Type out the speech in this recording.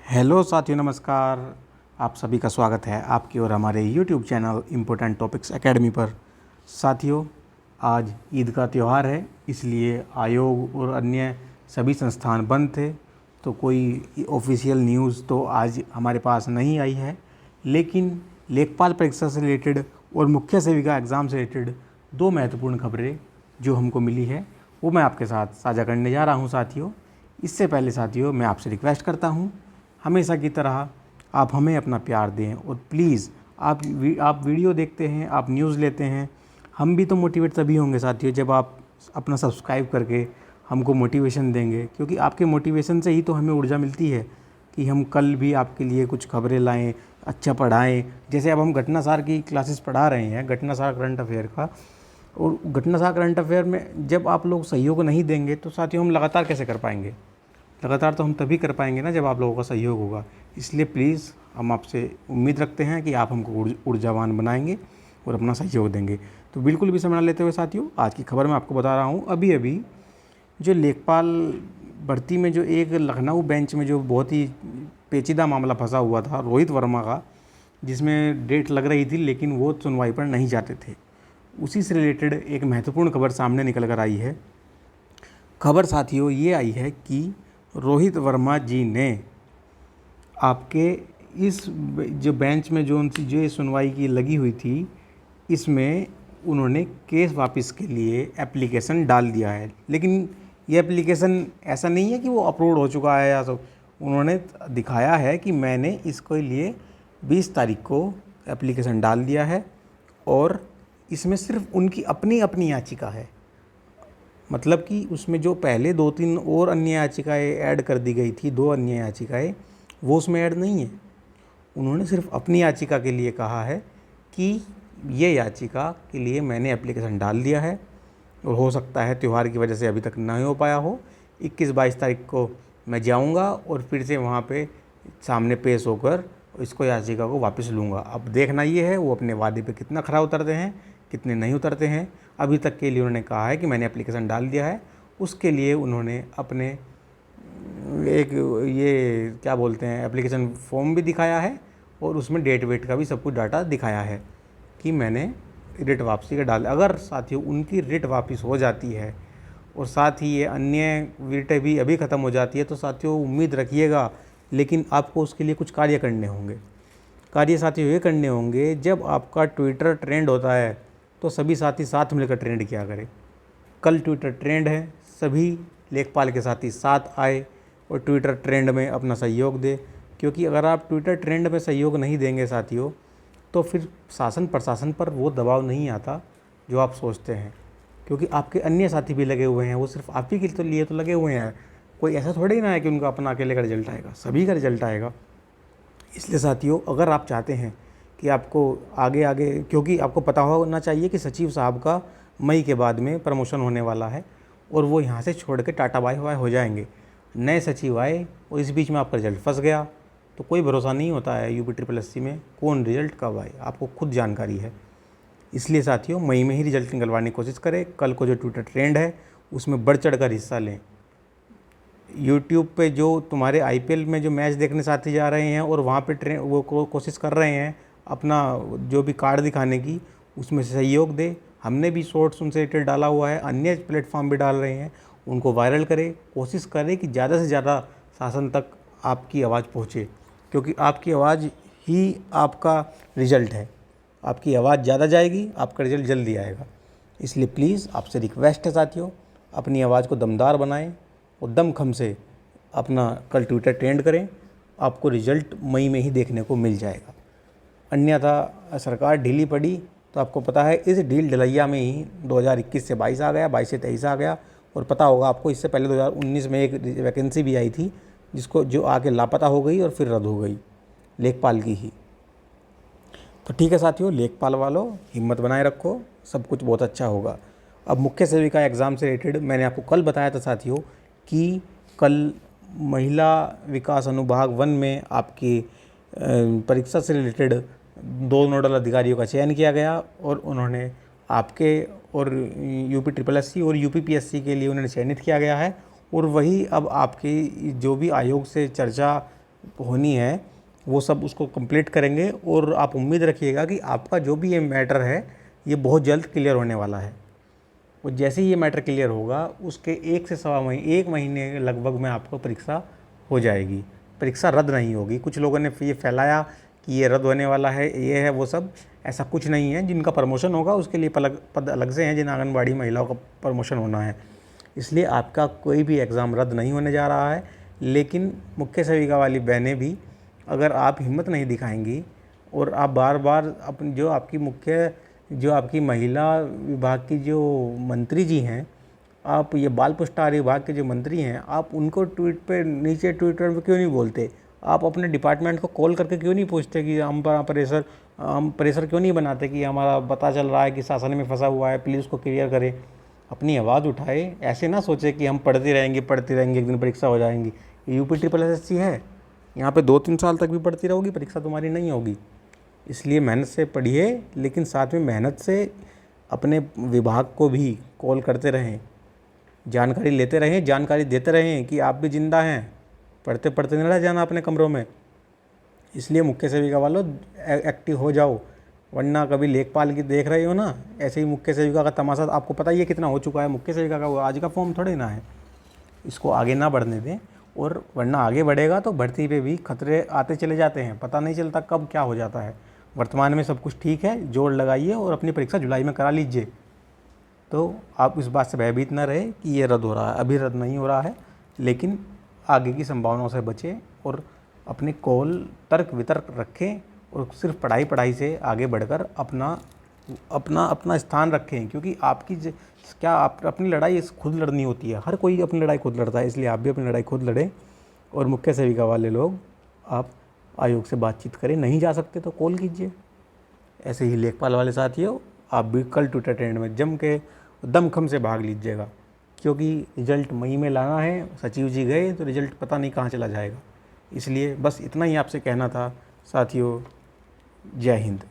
Hello साथियों, नमस्कार। आप सभी का स्वागत है आपकी और हमारे YouTube channel important topics academy पर। साथियों, आज ईद का त्यौहार है, इसलिए आयोग और अन्य सभी संस्थान बंद थे, तो कोई ऑफिशियल न्यूज़ तो आज हमारे पास नहीं आई है। लेकिन लेखपाल परीक्षा से रिलेटेड और मुख्य सेविका एग्ज़ाम से रिलेटेड दो महत्वपूर्ण खबरें जो हमको मिली है वो मैं आपके साथ साझा करने जा रहा हूँ। साथियों, इससे पहले साथियों मैं आपसे रिक्वेस्ट करता हूँ, हमेशा की तरह आप हमें अपना प्यार दें और प्लीज़ आप वीडियो देखते हैं, आप न्यूज़ लेते हैं, हम भी तो मोटिवेट तभी होंगे साथियों जब आप अपना सब्सक्राइब करके हमको मोटिवेशन देंगे, क्योंकि आपके मोटिवेशन से ही तो हमें ऊर्जा मिलती है कि हम कल भी आपके लिए कुछ खबरें लाएं, अच्छा पढ़ाएं। जैसे अब हम घटनासार की क्लासेस पढ़ा रहे हैं, घटनासार करंट अफेयर का, और घटनासार करंट अफेयर में जब आप लोग सहयोग नहीं देंगे तो साथियों हम लगातार कैसे कर पाएंगे। लगातार तो हम तभी कर पाएंगे ना जब आप लोगों का सहयोग होगा। इसलिए प्लीज़ हम आपसे उम्मीद रखते हैं कि आप हमको ऊर्जावान बनाएंगे और अपना सहयोग देंगे। तो बिल्कुल भी समय ना लेते हुए साथियों, आज की खबर मैं आपको बता रहा हूँ। अभी अभी जो लेखपाल भर्ती में जो एक लखनऊ बेंच में जो बहुत ही पेचीदा मामला फंसा हुआ था रोहित वर्मा का, जिसमें डेट लग रही थी लेकिन वो सुनवाई पर नहीं जाते थे, उसी से रिलेटेड एक महत्वपूर्ण खबर सामने निकल कर आई है। खबर साथियों ये आई है कि रोहित वर्मा जी ने आपके इस जो बेंच में जो उनकी जो सुनवाई की लगी हुई थी, इसमें उन्होंने केस वापस के लिए एप्लीकेशन डाल दिया है। लेकिन ये एप्लीकेशन ऐसा नहीं है कि वो अपलोड हो चुका है या सब, उन्होंने दिखाया है कि मैंने इसके लिए 20 तारीख को एप्लीकेशन डाल दिया है और इसमें सिर्फ उनकी अपनी अपनी याचिका है। मतलब कि उसमें जो पहले 2-3 और अन्य याचिकाएँ ऐड कर दी गई थी, 2 अन्य याचिकाएँ, वो उसमें ऐड नहीं है। उन्होंने सिर्फ अपनी याचिका के लिए कहा है कि ये याचिका के लिए मैंने एप्लीकेशन डाल दिया है और हो सकता है त्यौहार की वजह से अभी तक नहीं हो पाया हो। 21-22 तारीख को मैं जाऊंगा और फिर से वहाँ पे सामने पेश होकर इसको याचिका को वापस लूँगा। अब देखना ये है वो अपने वादे पे कितना खरा उतरते हैं, कितने नहीं उतरते हैं। अभी तक के लिए उन्होंने कहा है कि मैंने एप्लीकेशन डाल दिया है। उसके लिए उन्होंने अपने एक ये क्या बोलते हैं एप्लीकेशन फॉर्म भी दिखाया है और उसमें डेट वेट का भी सब कुछ डाटा दिखाया है कि मैंने रिट वापसी का डाल। अगर साथियों उनकी रिट वापस हो जाती है और साथ ही ये अन्य रिटें भी अभी ख़त्म हो जाती है तो साथियों उम्मीद रखिएगा, लेकिन आपको उसके लिए कुछ कार्य करने होंगे। कार्य साथियों ये करने होंगे, जब आपका ट्विटर ट्रेंड होता है तो सभी साथी साथ मिलकर ट्रेंड किया करें। कल ट्विटर ट्रेंड है, सभी लेखपाल के साथी साथ आए और ट्विटर ट्रेंड में अपना सहयोग दे, क्योंकि अगर आप ट्विटर ट्रेंड में सहयोग नहीं देंगे साथियों तो फिर शासन प्रशासन पर वो दबाव नहीं आता जो आप सोचते हैं, क्योंकि आपके अन्य साथी भी लगे हुए हैं, वो सिर्फ आप ही के लिए तो लगे हुए हैं। कोई ऐसा थोड़ी ना है कि उनका अपना अकेले का रिजल्ट आएगा, सभी का रिजल्ट आएगा। इसलिए साथियों अगर आप चाहते हैं कि आपको आगे आगे, क्योंकि आपको पता होना चाहिए कि सचिव साहब का मई के बाद में प्रमोशन होने वाला है और वो यहाँ से छोड़ के टाटा बाय बाय हो जाएंगे। नए सचिव आए और इस बीच में आपका रिजल्ट फंस गया तो कोई भरोसा नहीं होता है UP-SSC में कौन रिजल्ट कब आए, आपको खुद जानकारी है। इसलिए साथियों मई में ही रिजल्ट निकलवाने की कोशिश करें। कल को जो ट्विटर ट्रेंड है उसमें बढ़ चढ़ कर हिस्सा लें। यूट्यूब पे जो तुम्हारे IPL में जो मैच देखने साथी जा रहे हैं और वहाँ पे वो कोशिश कर रहे हैं अपना जो भी कार्ड दिखाने की, उसमें से सहयोग दे। हमने भी शॉर्ट्स उनसे रिलेटेड डाला हुआ है, अन्य प्लेटफॉर्म भी डाल रहे हैं, उनको वायरल करें। कोशिश करें कि ज़्यादा से ज़्यादा शासन तक आपकी आवाज़ पहुँचे, क्योंकि आपकी आवाज़ ही आपका रिजल्ट है। आपकी आवाज़ ज़्यादा जाएगी, आपका रिजल्ट जल्दी आएगा। इसलिए प्लीज़ आपसे रिक्वेस्ट है साथियों, अपनी आवाज़ को दमदार बनाएं और दमखम से अपना कल ट्विटर ट्रेंड करें। आपको रिजल्ट मई में ही देखने को मिल जाएगा। अन्यथा सरकार ढीली पड़ी तो आपको पता है इस ढील ढलैया में ही 2021 से 22 आ गया, 22 से 23 आ गया। और पता होगा आपको इससे पहले 2019 में एक वैकेंसी भी आई थी जिसको जो आके लापता हो गई और फिर रद्द हो गई, लेखपाल की ही। तो ठीक है साथियों, लेखपाल वालों हिम्मत बनाए रखो, सब कुछ बहुत अच्छा होगा। अब मुख्य सेविका एग्ज़ाम से रिलेटेड मैंने आपको कल बताया था साथियों कि कल महिला विकास अनुभाग 1 में आपकी परीक्षा से रिलेटेड 2 नोडल अधिकारियों का चयन किया गया और उन्होंने आपके और UP-SSC और UP-PSC के लिए उन्होंने चयनित किया गया है। और वही अब आपकी जो भी आयोग से चर्चा होनी है वो सब उसको कंप्लीट करेंगे। और आप उम्मीद रखिएगा कि आपका जो भी ये मैटर है ये बहुत जल्द क्लियर होने वाला है। और जैसे ही ये मैटर क्लियर होगा उसके 1 महीने लगभग में आपको परीक्षा हो जाएगी। परीक्षा रद्द नहीं होगी। कुछ लोगों ने ये फैलाया कि ये रद्द होने वाला है, ये है वो सब, ऐसा कुछ नहीं है। जिनका प्रमोशन होगा उसके लिए पद अलग से हैं, जिन आंगनबाड़ी महिलाओं का प्रमोशन होना है। इसलिए आपका कोई भी एग्ज़ाम रद्द नहीं होने जा रहा है। लेकिन मुख्य सेविका वाली बहनें भी अगर आप हिम्मत नहीं दिखाएंगी और आप बार बार अपनी जो आपकी महिला विभाग की जो मंत्री जी हैं, आप ये बाल पुष्टाहार विभाग के जो मंत्री हैं, आप उनको नीचे ट्विटर पे क्यों नहीं बोलते? आप अपने डिपार्टमेंट को कॉल करके क्यों नहीं पूछते कि हम प्रेशर क्यों नहीं बनाते कि हमारा पता चल रहा है कि शासन में फंसा हुआ है, प्लीज़ उसको क्लियर करें। अपनी आवाज़ उठाए। ऐसे ना सोचे कि हम पढ़ते रहेंगे एक दिन परीक्षा हो जाएंगी। यूपी ट्रिपल एसएससी है, यहाँ पे 2-3 साल तक भी पढ़ती रहोगी, परीक्षा तुम्हारी नहीं होगी। इसलिए मेहनत से पढ़िए, लेकिन साथ में मेहनत से अपने विभाग को भी कॉल करते रहें, जानकारी लेते रहें, जानकारी देते रहें कि आप भी जिंदा हैं। पढ़ते पढ़ते नहीं रह जाना अपने कमरों में। इसलिए मुख्य सेविका वालों एक्टिव हो जाओ, वरना कभी लेखपाल की देख रहे हो ना, ऐसे ही मुख्य सेविका का तमाशा आपको पता ही है कितना हो चुका है। मुख्य सेविका का वो आज का फॉर्म थोड़े ना है। इसको आगे ना बढ़ने दें, और वरना आगे बढ़ेगा तो भर्ती पे भी खतरे आते चले जाते हैं, पता नहीं चलता कब क्या हो जाता है। वर्तमान में सब कुछ ठीक है, जोर लगाइए और अपनी परीक्षा जुलाई में करा लीजिए। तो आप इस बात से भयभीत न रहे कि ये रद्द हो रहा है। अभी रद्द नहीं हो रहा है, लेकिन आगे की संभावनाओं से बचें और अपने कॉल तर्क वितर्क रखें और सिर्फ पढ़ाई से आगे बढ़कर अपना स्थान रखें। क्योंकि आप अपनी लड़ाई खुद लड़नी होती है। हर कोई अपनी लड़ाई खुद लड़ता है, इसलिए आप भी अपनी लड़ाई खुद लड़ें। और मुख्य सेविका वाले लोग आप आयोग से बातचीत करें, नहीं जा सकते तो कॉल कीजिए। ऐसे ही लेखपाल वाले साथियों, आप भी कल ट्विटर ट्रेंड में जम के दमखम से भाग लीजिएगा, क्योंकि रिजल्ट मई में लाना है। सचिव जी गए तो रिजल्ट पता नहीं कहाँ चला जाएगा। इसलिए बस इतना ही आपसे कहना था साथियों। जय हिंद।